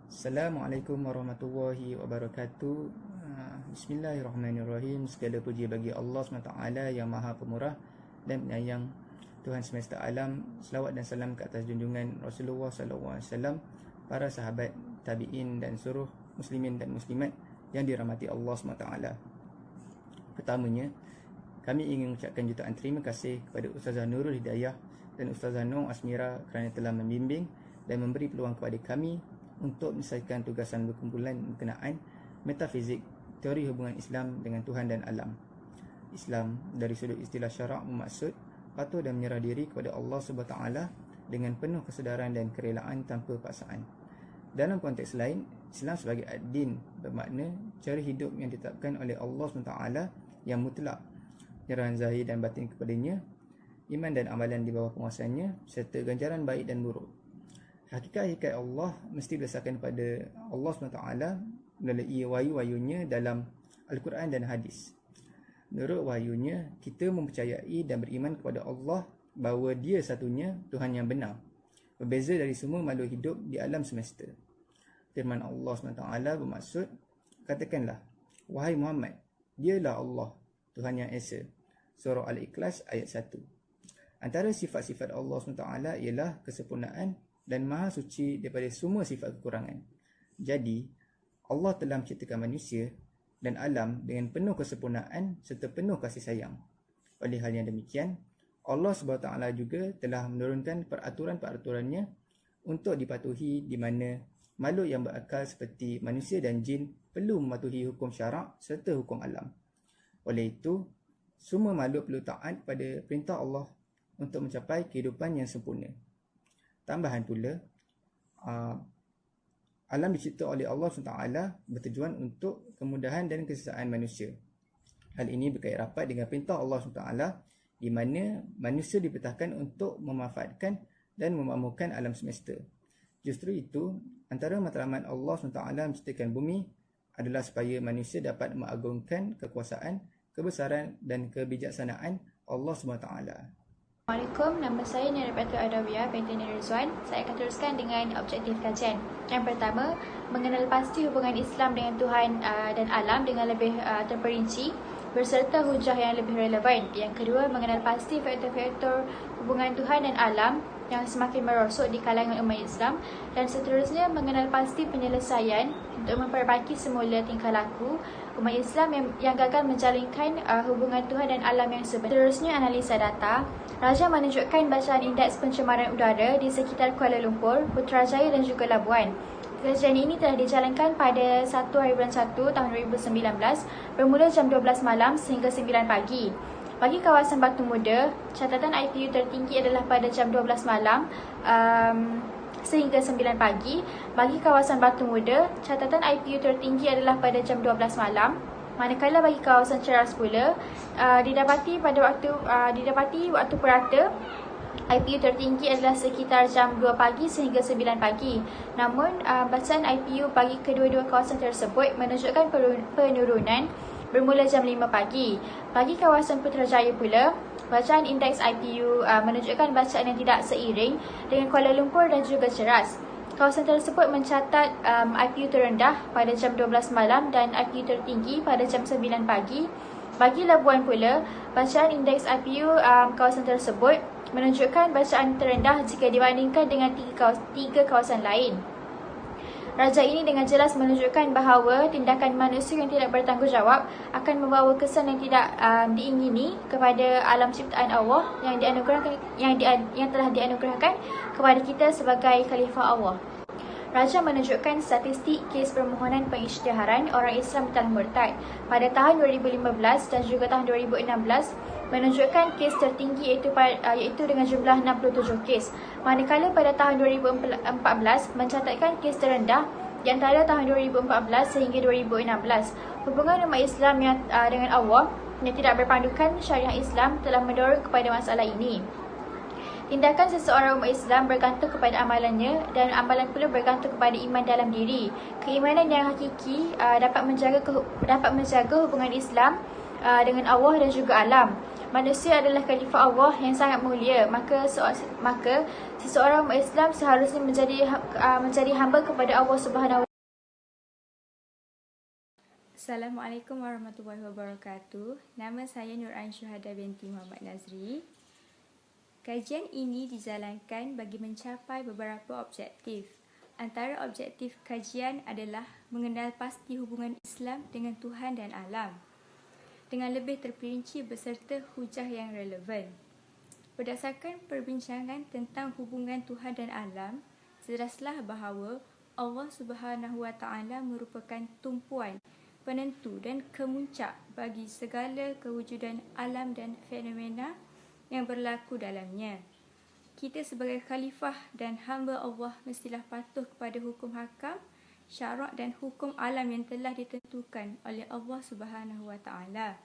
Assalamualaikum warahmatullahi wabarakatuh. Bismillahirrahmanirrahim. Segala puji bagi Allah SWT yang maha pemurah dan penyayang, Tuhan semesta alam. Selawat dan salam ke atas junjungan Rasulullah SAW, para sahabat, tabi'in dan seluruh muslimin dan muslimat yang dirahmati Allah SWT. Pertamanya, kami ingin mengucapkan jutaan terima kasih kepada Ustazah Nurul Hidayah dan Ustazah Nur Asmira kerana telah membimbing dan memberi peluang kepada kami untuk menyelesaikan tugasan berkumpulan berkenaan metafizik, teori hubungan Islam dengan Tuhan dan alam. Islam dari sudut istilah syarak bermaksud patuh dan menyerah diri kepada Allah SWT dengan penuh kesedaran dan kerelaan tanpa paksaan. Dalam konteks lain, Islam sebagai ad-din bermakna cara hidup yang ditetapkan oleh Allah SWT yang mutlak, penyerahan zahir dan batin kepadanya, iman dan amalan di bawah penguasanya, serta ganjaran baik dan buruk. Hakikat Allah mesti berdasarkan pada Allah SWT melalui wahyu-wahyunya dalam Al-Quran dan Hadis. Menurut wahyunya, kita mempercayai dan beriman kepada Allah bahawa Dia satunya Tuhan yang benar, berbeza dari semua makhluk hidup di alam semesta. Firman Allah SWT bermaksud, katakanlah, wahai Muhammad, Dialah Allah, Tuhan yang Esa. Surah Al-Ikhlas ayat 1. Antara sifat-sifat Allah SWT ialah kesempurnaan dan maha suci daripada semua sifat kekurangan. Jadi, Allah telah menciptakan manusia dan alam dengan penuh kesempurnaan serta penuh kasih sayang. Oleh hal yang demikian, Allah SWT juga telah menurunkan peraturan-peraturannya untuk dipatuhi, di mana makhluk yang berakal seperti manusia dan jin perlu mematuhi hukum syarak serta hukum alam. Oleh itu, semua makhluk perlu taat pada perintah Allah untuk mencapai kehidupan yang sempurna. Tambahan pula, alam dicipta oleh Allah SWT bertujuan untuk kemudahan dan kesejahteraan manusia. Hal ini berkait rapat dengan perintah Allah SWT, di mana manusia diperintahkan untuk memanfaatkan dan memakmurkan alam semesta. Justru itu, antara matlamat Allah SWT menciptakan bumi adalah supaya manusia dapat mengagungkan kekuasaan, kebesaran dan kebijaksanaan Allah SWT. Assalamualaikum, nama saya Nira Patrick Adawiyah binti Rizwan. Saya akan teruskan dengan objektif kajian. Yang pertama, mengenal pasti hubungan Islam dengan Tuhan dan alam dengan lebih terperinci berserta hujah yang lebih relevan. Yang kedua, mengenal pasti faktor-faktor hubungan Tuhan dan alam yang semakin merosot di kalangan umat Islam, dan seterusnya mengenal pasti penyelesaian untuk memperbaiki semula tingkah laku umat Islam yang gagal menjalinkan hubungan Tuhan dan alam yang sebenar. Seterusnya, analisa data. Raja menunjukkan bacaan indeks pencemaran udara di sekitar Kuala Lumpur, Putrajaya dan juga Labuan. Kajian ini telah dijalankan pada 1 hari bulan 1 tahun 2019 bermula jam 12 malam sehingga 9 pagi. Bagi kawasan Batu Muda, catatan IPU tertinggi adalah pada jam 12 malam sehingga 9 pagi. Bagi kawasan Batu Muda, catatan IPU tertinggi adalah pada jam 12 malam. Manakala bagi kawasan Ceras pula, didapati waktu purata IPU tertinggi adalah sekitar jam 2 pagi sehingga 9 pagi. Namun, bacaan IPU bagi kedua-dua kawasan tersebut menunjukkan penurunan bermula jam 5 pagi. Bagi kawasan Putrajaya pula, bacaan indeks IPU menunjukkan bacaan yang tidak seiring dengan Kuala Lumpur dan juga Ceras. Kawasan tersebut mencatat IPU terendah pada jam 12 malam dan IPU tertinggi pada jam 9 pagi. Bagi Labuan pula, bacaan indeks IPU kawasan tersebut menunjukkan bacaan terendah jika dibandingkan dengan tiga kawasan lain. Raja ini dengan jelas menunjukkan bahawa tindakan manusia yang tidak bertanggungjawab akan membawa kesan yang tidak diingini kepada alam ciptaan Allah yang telah dianugerahkan kepada kita sebagai khalifah Allah. Raja menunjukkan statistik kes permohonan pengisytiharan orang Islam telah murtad pada tahun 2015 dan juga tahun 2016 menunjukkan kes tertinggi iaitu dengan jumlah 67 kes. Manakala pada tahun 2014 mencatatkan kes terendah di antara tahun 2014 sehingga 2016. Hubungan umat Islam dengan Allah yang tidak berpandukan syariah Islam telah mendorong kepada masalah ini. Tindakan seseorang umat Islam bergantung kepada amalannya, dan amalan pula bergantung kepada iman dalam diri. Keimanan yang hakiki dapat menjaga hubungan Islam dengan Allah dan juga alam. manusia adalah khalifah Allah yang sangat mulia. Maka seseorang umat Islam seharusnya menjadi hamba kepada Allah Subhanahu. Assalamualaikum warahmatullahi wabarakatuh. Nama saya Nur Ain Syuhada binti Muhammad Nazri. Kajian ini dijalankan bagi mencapai beberapa objektif. Antara objektif kajian adalah mengenal pasti hubungan Islam dengan Tuhan dan alam, dengan lebih terperinci beserta hujah yang relevan. Berdasarkan perbincangan tentang hubungan Tuhan dan alam, jelaslah bahawa Allah Subhanahu Wa Taala merupakan tumpuan, penentu dan kemuncak bagi segala kewujudan alam dan fenomena yang berlaku dalamnya. Kita sebagai khalifah dan hamba Allah mestilah patuh kepada hukum hakam, syarak dan hukum alam yang telah ditentukan oleh Allah Subhanahu Wa Taala.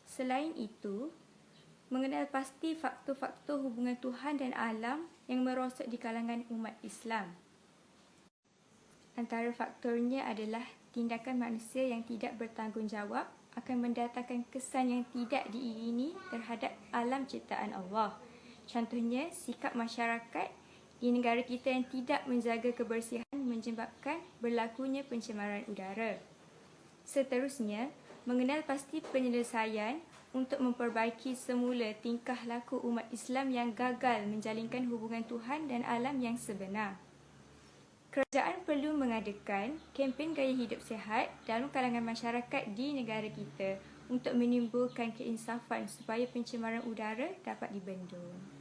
Selain itu, mengenal pasti faktor-faktor hubungan Tuhan dan alam yang merosot di kalangan umat Islam. Antara faktornya adalah tindakan manusia yang tidak bertanggungjawab akan mendatangkan kesan yang tidak diingini terhadap alam ciptaan Allah. Contohnya, sikap masyarakat di negara kita yang tidak menjaga kebersihan menyebabkan berlakunya pencemaran udara. Seterusnya, mengenal pasti penyelesaian untuk memperbaiki semula tingkah laku umat Islam yang gagal menjalinkan hubungan Tuhan dan alam yang sebenar. Kerajaan perlu mengadakan kempen gaya hidup sihat dalam kalangan masyarakat di negara kita untuk menimbulkan keinsafan supaya pencemaran udara dapat dibendung.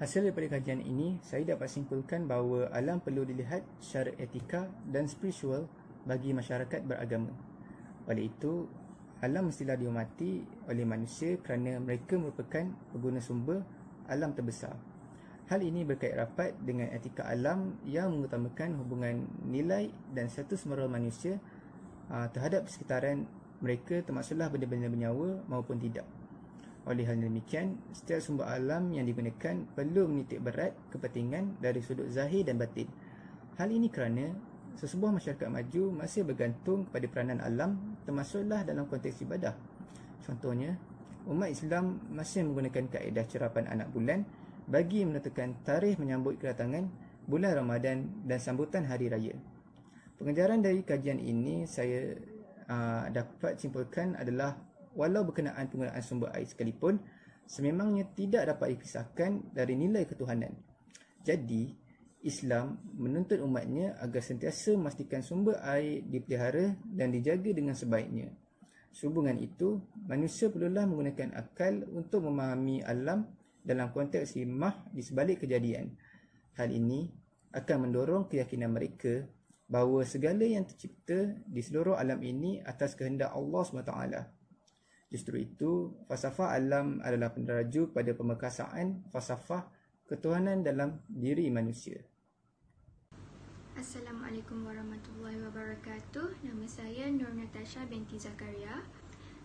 Hasil daripada kajian ini, saya dapat simpulkan bahawa alam perlu dilihat secara etika dan spiritual bagi masyarakat beragama. Oleh itu, alam mestilah dihormati oleh manusia kerana mereka merupakan pengguna sumber alam terbesar. Hal ini berkait rapat dengan etika alam yang mengutamakan hubungan nilai dan status moral manusia terhadap sekitaran mereka, termasuklah benda-benda bernyawa maupun tidak. Oleh hal demikian, setiap sumber alam yang digunakan perlu menitik berat kepentingan dari sudut zahir dan batin. Hal ini kerana sesebuah masyarakat maju masih bergantung kepada peranan alam, termasuklah dalam konteks ibadah. Contohnya, umat Islam masih menggunakan kaedah cerapan anak bulan bagi menentukan tarikh menyambut kedatangan bulan Ramadan dan sambutan hari raya. Pengejaran dari kajian ini saya dapat simpulkan adalah walau berkenaan penggunaan sumber air sekalipun, sememangnya tidak dapat dipisahkan dari nilai ketuhanan. Jadi, Islam menuntut umatnya agar sentiasa memastikan sumber air dipelihara dan dijaga dengan sebaiknya. Sehubungan itu, manusia perlulah menggunakan akal untuk memahami alam dalam konteks hikmah di sebalik kejadian. Hal ini akan mendorong keyakinan mereka bahawa segala yang tercipta di seluruh alam ini atas kehendak Allah SWT. Justru itu, falsafah alam adalah penderaju pada pemerkasaan falsafah ketuhanan dalam diri manusia. Assalamualaikum warahmatullahi wabarakatuh. Nama saya Nur Natasha binti Zakaria.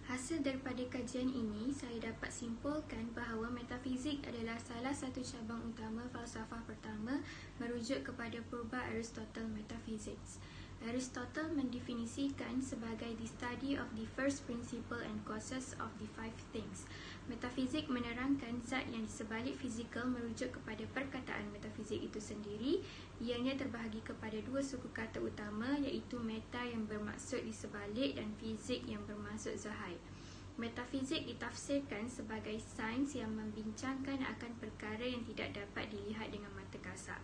Hasil daripada kajian ini, saya dapat simpulkan bahawa metafizik adalah salah satu cabang utama falsafah pertama merujuk kepada purba Aristotle Metaphysics. Aristotle mendefinisikan sebagai the study of the first principle and causes of the five things. Metafizik menerangkan zat yang di sebalik fizikal merujuk kepada perkataan metafizik itu sendiri. Ianya terbahagi kepada dua suku kata utama, iaitu meta yang bermaksud di sebalik dan fizik yang bermaksud zahir. Metafizik ditafsirkan sebagai sains yang membincangkan akan perkara yang tidak dapat dilihat dengan mata kasar.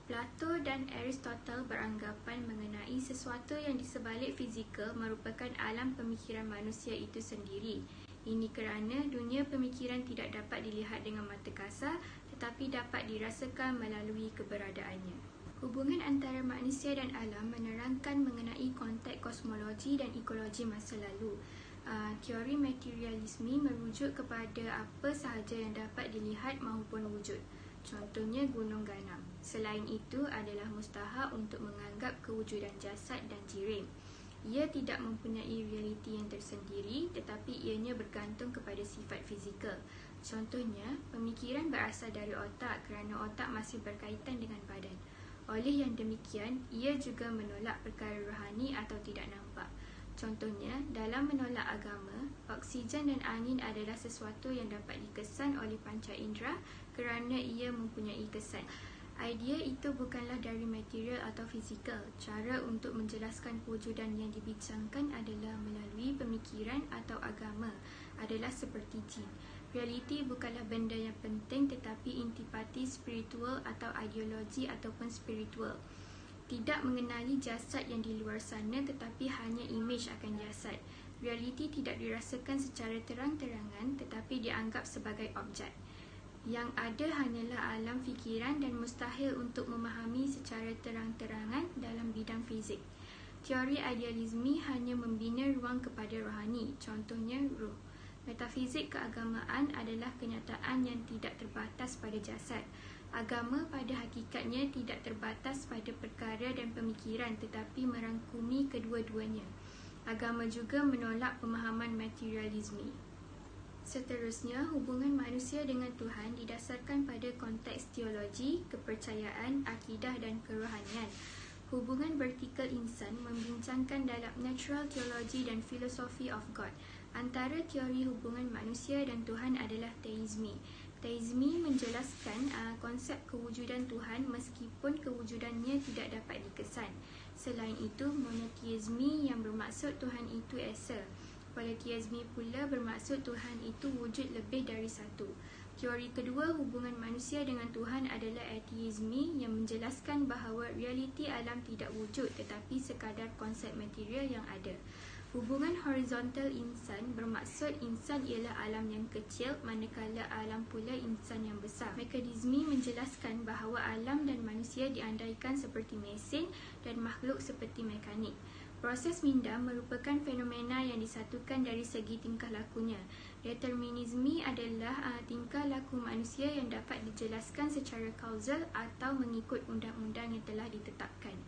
Plato dan Aristotle beranggapan mengenai sesuatu yang di sebalik fizikal merupakan alam pemikiran manusia itu sendiri. Ini kerana dunia pemikiran tidak dapat dilihat dengan mata kasar tetapi dapat dirasakan melalui keberadaannya. Hubungan antara manusia dan alam menerangkan mengenai konteks kosmologi dan ekologi masa lalu. Teori materialisme merujuk kepada apa sahaja yang dapat dilihat maupun wujud. Contohnya gunung ganam. Selain itu adalah mustahak untuk menganggap kewujudan jasad dan jirim. Ia tidak mempunyai realiti yang tersendiri tetapi ianya bergantung kepada sifat fizikal. Contohnya, pemikiran berasal dari otak kerana otak masih berkaitan dengan badan. Oleh yang demikian, ia juga menolak perkara rohani atau tidak nampak. Contohnya, dalam menolak agama, oksigen dan angin adalah sesuatu yang dapat dikesan oleh panca indera kerana ia mempunyai kesan. Idea itu bukanlah dari material atau fizikal. Cara untuk menjelaskan kewujudan yang dibincangkan adalah melalui pemikiran atau agama adalah seperti jin. Realiti bukanlah benda yang penting tetapi intipati spiritual atau ideologi ataupun spiritual. Tidak mengenali jasad yang di luar sana tetapi hanya imej akan jasad. Realiti tidak dirasakan secara terang-terangan tetapi dianggap sebagai objek. Yang ada hanyalah alam fikiran dan mustahil untuk memahami secara terang-terangan dalam bidang fizik. Teori idealisme hanya membina ruang kepada rohani, contohnya ruh. Metafizik keagamaan adalah kenyataan yang tidak terbatas pada jasad. Agama pada hakikatnya tidak terbatas pada perkara dan pemikiran tetapi merangkumi kedua-duanya. Agama juga menolak pemahaman materialisme. Seterusnya, hubungan manusia dengan Tuhan didasarkan pada konteks teologi, kepercayaan, akidah dan kerohanian. Hubungan vertikal insan membincangkan dalam natural theology dan philosophy of God. Antara teori hubungan manusia dan Tuhan adalah teisme. Teisme menjelaskan konsep kewujudan Tuhan meskipun kewujudannya tidak dapat dikesan. Selain itu, monoteisme yang bermaksud Tuhan itu esa. Polytheisme pula bermaksud Tuhan itu wujud lebih dari satu. Teori kedua hubungan manusia dengan Tuhan adalah ateisme yang menjelaskan bahawa realiti alam tidak wujud tetapi sekadar konsep material yang ada. Hubungan horizontal insan bermaksud insan ialah alam yang kecil manakala alam pula insan yang besar. Mekanisme menjelaskan bahawa alam dan manusia diandaikan seperti mesin dan makhluk seperti mekanik. Proses minda merupakan fenomena yang disatukan dari segi tingkah lakunya. Determinisme adalah tingkah laku manusia yang dapat dijelaskan secara kausal atau mengikut undang-undang yang telah ditetapkan.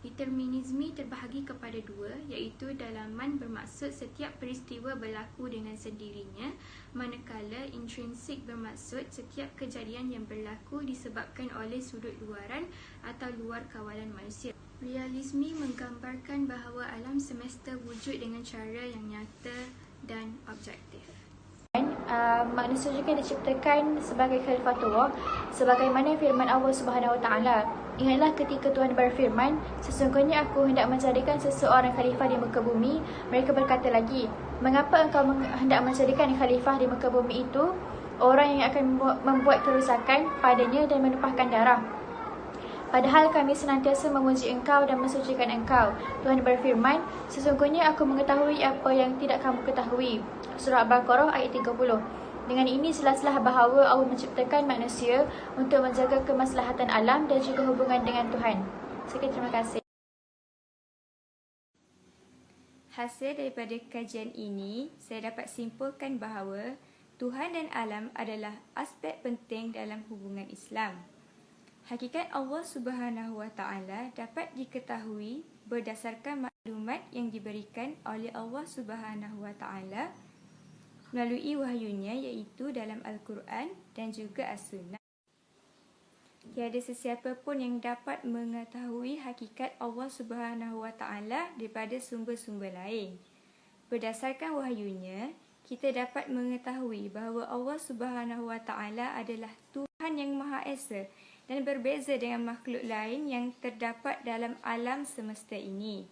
Determinisme terbahagi kepada dua, iaitu dalaman bermaksud setiap peristiwa berlaku dengan sendirinya, manakala intrinsik bermaksud setiap kejadian yang berlaku disebabkan oleh sudut luaran atau luar kawalan manusia. Realisme menggambarkan bahawa alam semesta wujud dengan cara yang nyata dan objektif. Manusia juga diciptakan sebagai khalifatullah sebagaimana firman Allah Subhanahu Wa Taala. Ingatlah ketika Tuhan berfirman, sesungguhnya aku hendak menjadikan seseorang khalifah di muka bumi. Mereka berkata lagi, mengapa engkau hendak menjadikan khalifah di muka bumi itu orang yang akan membuat kerusakan padanya dan menumpahkan darah? Padahal kami senantiasa memuji engkau dan mensucikan engkau. Tuhan berfirman, sesungguhnya aku mengetahui apa yang tidak kamu ketahui. Surah Al-Baqarah ayat 30. Dengan ini jelaslah bahawa Allah menciptakan manusia untuk menjaga kemaslahatan alam dan juga hubungan dengan Tuhan. Sekian, terima kasih. Hasil daripada kajian ini, saya dapat simpulkan bahawa Tuhan dan alam adalah aspek penting dalam hubungan Islam. Hakikat Allah Subhanahu Wa Taala dapat diketahui berdasarkan maklumat yang diberikan oleh Allah Subhanahu Wa Taala melalui wahyunya, iaitu dalam Al-Quran dan juga As-Sunnah. Tiada sesiapa pun yang dapat mengetahui hakikat Allah Subhanahu Wa Taala daripada sumber-sumber lain. Berdasarkan wahyunya, kita dapat mengetahui bahawa Allah Subhanahu Wa Taala adalah Tuhan yang Maha Esa dan berbeza dengan makhluk lain yang terdapat dalam alam semesta ini.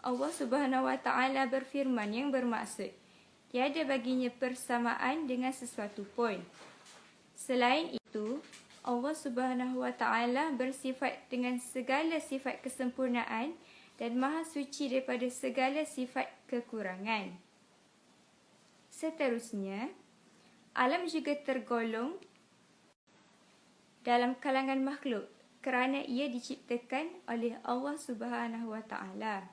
Allah Subhanahu Wa Taala berfirman yang bermaksud, tiada baginya persamaan dengan sesuatu pun. Selain itu, Allah Subhanahu Wa Taala bersifat dengan segala sifat kesempurnaan dan maha suci daripada segala sifat kekurangan. Seterusnya, alam juga tergolong dalam kalangan makhluk kerana ia diciptakan oleh Allah Subhanahu Wa Taala.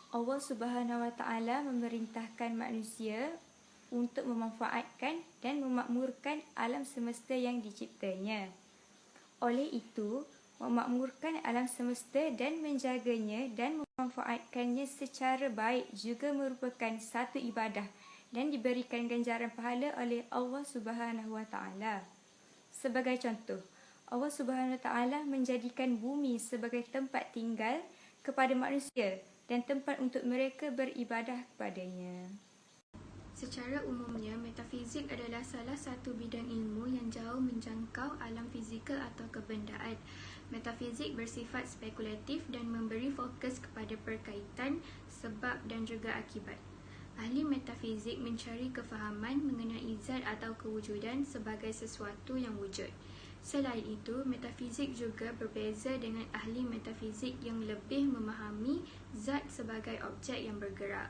Allah Subhanahu Wa Taala memerintahkan manusia untuk memanfaatkan dan memakmurkan alam semesta yang diciptanya. Oleh itu, memakmurkan alam semesta dan menjaganya dan memanfaatkannya secara baik juga merupakan satu ibadah dan diberikan ganjaran pahala oleh Allah Subhanahu Wa Taala. Sebagai contoh, Allah Subhanahu Wa Taala menjadikan bumi sebagai tempat tinggal kepada manusia dan tempat untuk mereka beribadah kepadanya. Secara umumnya, metafizik adalah salah satu bidang ilmu yang jauh menjangkau alam fizikal atau kebendaan. Metafizik bersifat spekulatif dan memberi fokus kepada perkaitan, sebab dan juga akibat. Ahli metafizik mencari kefahaman mengenai zat atau kewujudan sebagai sesuatu yang wujud. Selain itu, metafizik juga berbeza dengan ahli metafizik yang lebih memahami zat sebagai objek yang bergerak.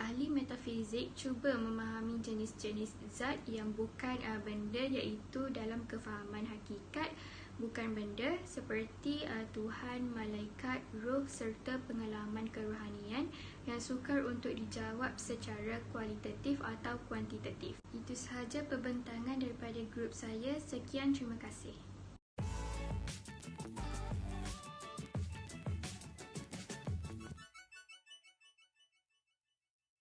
Ahli metafizik cuba memahami jenis-jenis zat yang bukan benda, iaitu dalam kefahaman hakikat bukan benda seperti Tuhan, malaikat, roh serta pengalaman kerohanian yang sukar untuk dijawab secara kualitatif atau kuantitatif. Itu sahaja pembentangan daripada grup saya. Sekian, terima kasih.